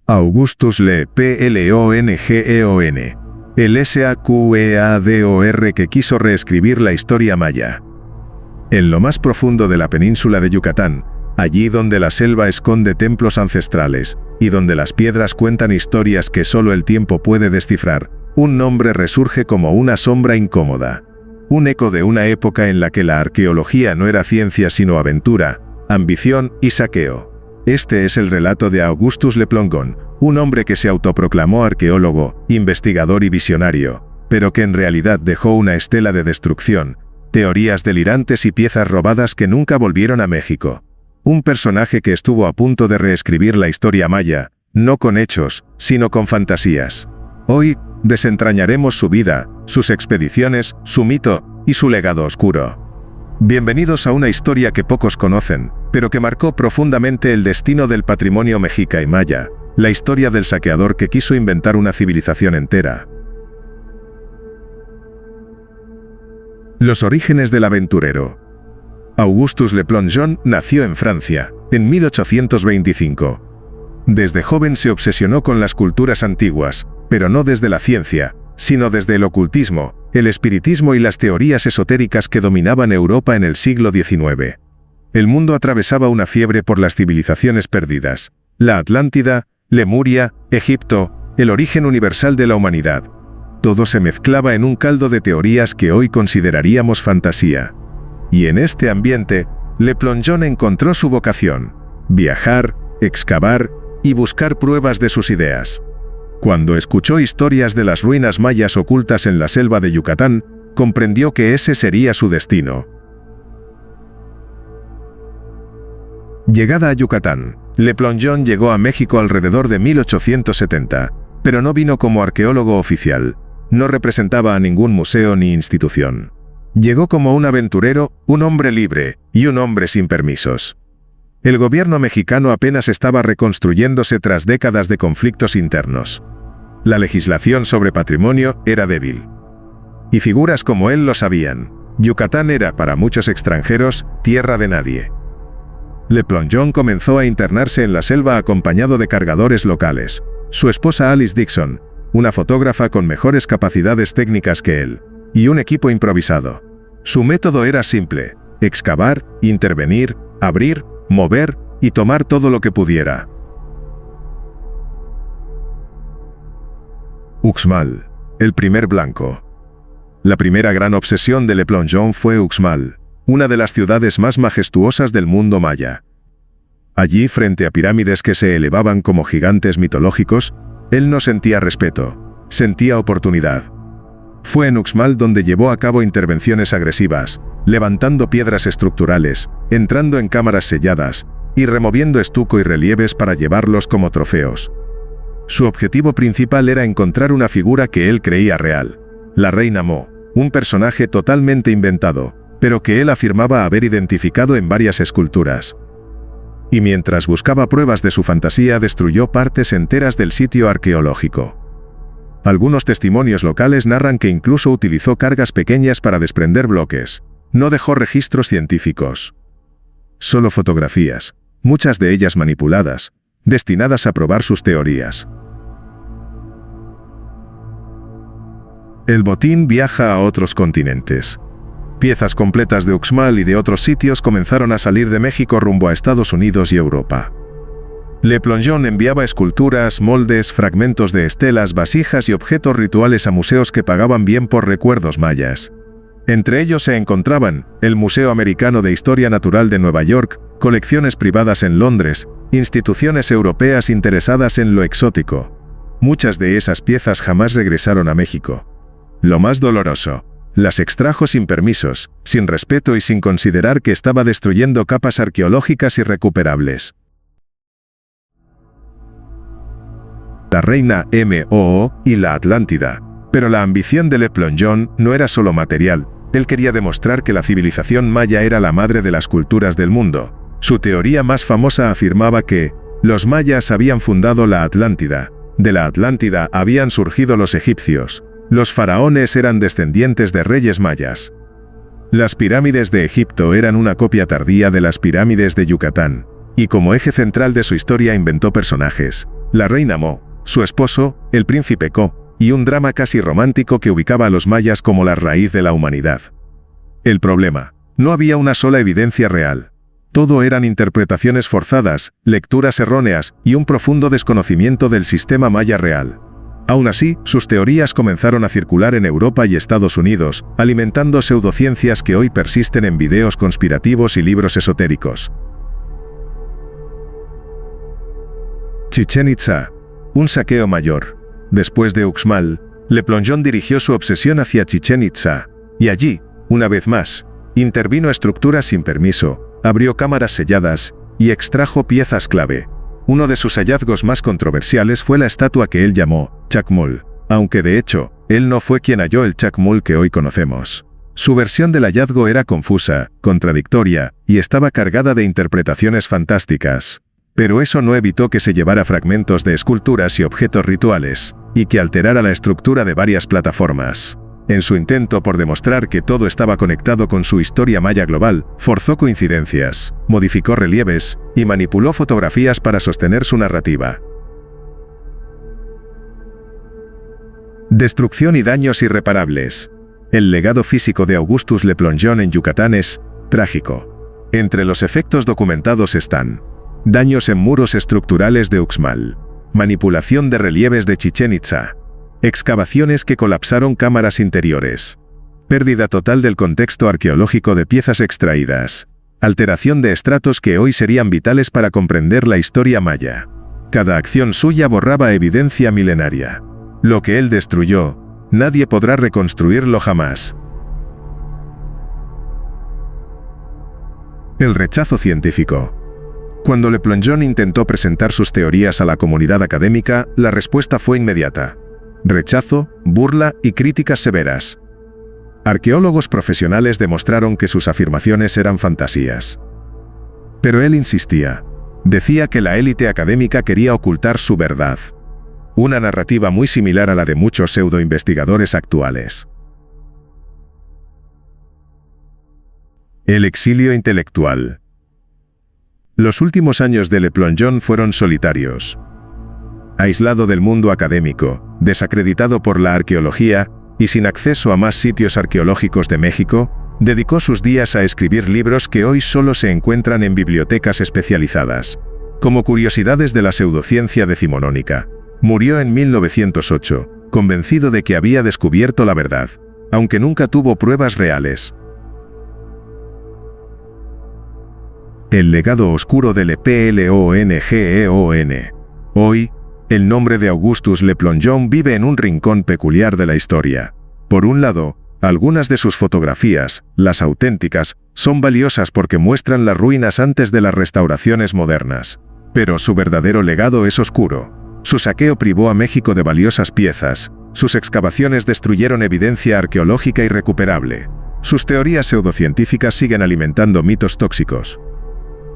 Augustus Leplongeon, el Saqueador que quiso reescribir la historia maya. En lo más profundo de la península de Yucatán, allí donde la selva esconde templos ancestrales, y donde las piedras cuentan historias que solo el tiempo puede descifrar, un nombre resurge como una sombra incómoda. Un eco de una época en la que la arqueología no era ciencia sino aventura, ambición y saqueo. Este es el relato de Augustus Leplongeon, un hombre que se autoproclamó arqueólogo, investigador y visionario, pero que en realidad dejó una estela de destrucción, teorías delirantes y piezas robadas que nunca volvieron a México. Un personaje que estuvo a punto de reescribir la historia maya, no con hechos, sino con fantasías. Hoy, desentrañaremos su vida, sus expediciones, su mito y su legado oscuro. Bienvenidos a una historia que pocos conocen, pero que marcó profundamente el destino del patrimonio mexica y maya, la historia del saqueador que quiso inventar una civilización entera. Los orígenes del aventurero. Augustus Leplongeon nació en Francia, en 1825. Desde joven se obsesionó con las culturas antiguas, pero no desde la ciencia, sino desde el ocultismo, el espiritismo y las teorías esotéricas que dominaban Europa en el siglo XIX. El mundo atravesaba una fiebre por las civilizaciones perdidas: la Atlántida, Lemuria, Egipto, el origen universal de la humanidad. Todo se mezclaba en un caldo de teorías que hoy consideraríamos fantasía. Y en este ambiente, Leplongeon encontró su vocación: viajar, excavar y buscar pruebas de sus ideas. Cuando escuchó historias de las ruinas mayas ocultas en la selva de Yucatán, comprendió que ese sería su destino. Llegada a Yucatán, Leplongeon llegó a México alrededor de 1870, pero no vino como arqueólogo oficial, no representaba a ningún museo ni institución. Llegó como un aventurero, un hombre libre y un hombre sin permisos. El gobierno mexicano apenas estaba reconstruyéndose tras décadas de conflictos internos. La legislación sobre patrimonio era débil. Y figuras como él lo sabían. Yucatán era, para muchos extranjeros, tierra de nadie. Leplongeon comenzó a internarse en la selva acompañado de cargadores locales. Su esposa Alice Dixon, una fotógrafa con mejores capacidades técnicas que él, y un equipo improvisado. Su método era simple: excavar, intervenir, abrir, mover y tomar todo lo que pudiera. Uxmal, el primer blanco. La primera gran obsesión de Leplongeon fue Uxmal, una de las ciudades más majestuosas del mundo maya. Allí, frente a pirámides que se elevaban como gigantes mitológicos, él no sentía respeto, sentía oportunidad. Fue en Uxmal donde llevó a cabo intervenciones agresivas, levantando piedras estructurales, entrando en cámaras selladas y removiendo estuco y relieves para llevarlos como trofeos. Su objetivo principal era encontrar una figura que él creía real: la reina Mo, un personaje totalmente inventado, pero que él afirmaba haber identificado en varias esculturas. Y mientras buscaba pruebas de su fantasía, destruyó partes enteras del sitio arqueológico. Algunos testimonios locales narran que incluso utilizó cargas pequeñas para desprender bloques. No dejó registros científicos. Solo fotografías, muchas de ellas manipuladas, destinadas a probar sus teorías. El botín viaja a otros continentes. Piezas completas de Uxmal y de otros sitios comenzaron a salir de México rumbo a Estados Unidos y Europa. Leplongeon enviaba esculturas, moldes, fragmentos de estelas, vasijas y objetos rituales a museos que pagaban bien por recuerdos mayas. Entre ellos se encontraban el Museo Americano de Historia Natural de Nueva York, colecciones privadas en Londres, instituciones europeas interesadas en lo exótico. Muchas de esas piezas jamás regresaron a México. Lo más doloroso: las extrajo sin permisos, sin respeto y sin considerar que estaba destruyendo capas arqueológicas irrecuperables. La reina Mo y la Atlántida. Pero la ambición de Leplongeon no era solo material. Él quería demostrar que la civilización maya era la madre de las culturas del mundo. Su teoría más famosa afirmaba que los mayas habían fundado la Atlántida. De la Atlántida habían surgido los egipcios. Los faraones eran descendientes de reyes mayas. Las pirámides de Egipto eran una copia tardía de las pirámides de Yucatán. Y como eje central de su historia inventó personajes, la reina Mo, su esposo, el príncipe Ko, y un drama casi romántico que ubicaba a los mayas como la raíz de la humanidad. El problema: no había una sola evidencia real. Todo eran interpretaciones forzadas, lecturas erróneas y un profundo desconocimiento del sistema maya real. Aún así, sus teorías comenzaron a circular en Europa y Estados Unidos, alimentando pseudociencias que hoy persisten en videos conspirativos y libros esotéricos. Chichén Itzá, un saqueo mayor. Después de Uxmal, Le Plongeon dirigió su obsesión hacia Chichén Itzá, y allí, una vez más, intervino estructuras sin permiso, abrió cámaras selladas y extrajo piezas clave. Uno de sus hallazgos más controversiales fue la estatua que él llamó Chacmol, aunque de hecho, él no fue quien halló el Chacmol que hoy conocemos. Su versión del hallazgo era confusa, contradictoria, y estaba cargada de interpretaciones fantásticas. Pero eso no evitó que se llevara fragmentos de esculturas y objetos rituales, y que alterara la estructura de varias plataformas. En su intento por demostrar que todo estaba conectado con su historia maya global, forzó coincidencias, modificó relieves y manipuló fotografías para sostener su narrativa. Destrucción y daños irreparables. El legado físico de Augustus Le Plongeon en Yucatán es trágico. Entre los efectos documentados están daños en muros estructurales de Uxmal, manipulación de relieves de Chichén Itzá, excavaciones que colapsaron cámaras interiores, pérdida total del contexto arqueológico de piezas extraídas, alteración de estratos que hoy serían vitales para comprender la historia maya. Cada acción suya borraba evidencia milenaria. Lo que él destruyó, nadie podrá reconstruirlo jamás. El rechazo científico. Cuando Le Plongeon intentó presentar sus teorías a la comunidad académica, la respuesta fue inmediata: rechazo, burla y críticas severas. Arqueólogos profesionales demostraron que sus afirmaciones eran fantasías. Pero él insistía. Decía que la élite académica quería ocultar su verdad. Una narrativa muy similar a la de muchos pseudoinvestigadores actuales. El exilio intelectual. Los últimos años de Le Plongeon fueron solitarios. Aislado del mundo académico, desacreditado por la arqueología y sin acceso a más sitios arqueológicos de México, dedicó sus días a escribir libros que hoy solo se encuentran en bibliotecas especializadas, como curiosidades de la pseudociencia decimonónica. Murió en 1908, convencido de que había descubierto la verdad, aunque nunca tuvo pruebas reales. El legado oscuro del Plongeon. Hoy, el nombre de Augustus Le Plongeon vive en un rincón peculiar de la historia. Por un lado, algunas de sus fotografías, las auténticas, son valiosas porque muestran las ruinas antes de las restauraciones modernas. Pero su verdadero legado es oscuro. Su saqueo privó a México de valiosas piezas, sus excavaciones destruyeron evidencia arqueológica irrecuperable, sus teorías pseudocientíficas siguen alimentando mitos tóxicos.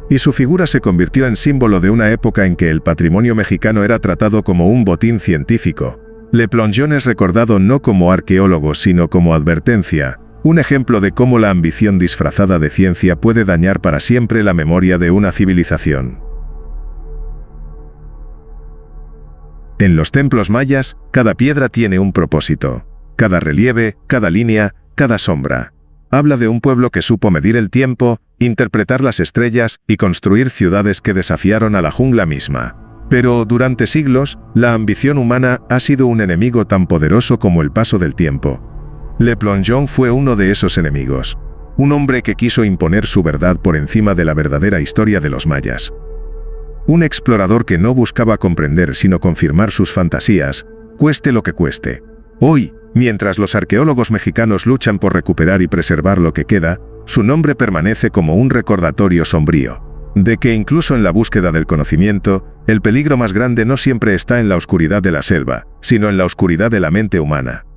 Y su figura se convirtió en símbolo de una época en que el patrimonio mexicano era tratado como un botín científico. Le Plongeon es recordado no como arqueólogo sino como advertencia, un ejemplo de cómo la ambición disfrazada de ciencia puede dañar para siempre la memoria de una civilización. En los templos mayas, cada piedra tiene un propósito. Cada relieve, cada línea, cada sombra. Habla de un pueblo que supo medir el tiempo, interpretar las estrellas y construir ciudades que desafiaron a la jungla misma. Pero durante siglos, la ambición humana ha sido un enemigo tan poderoso como el paso del tiempo. Le Plongeon fue uno de esos enemigos. Un hombre que quiso imponer su verdad por encima de la verdadera historia de los mayas. Un explorador que no buscaba comprender sino confirmar sus fantasías, cueste lo que cueste. Hoy, mientras los arqueólogos mexicanos luchan por recuperar y preservar lo que queda, su nombre permanece como un recordatorio sombrío, de que incluso en la búsqueda del conocimiento, el peligro más grande no siempre está en la oscuridad de la selva, sino en la oscuridad de la mente humana.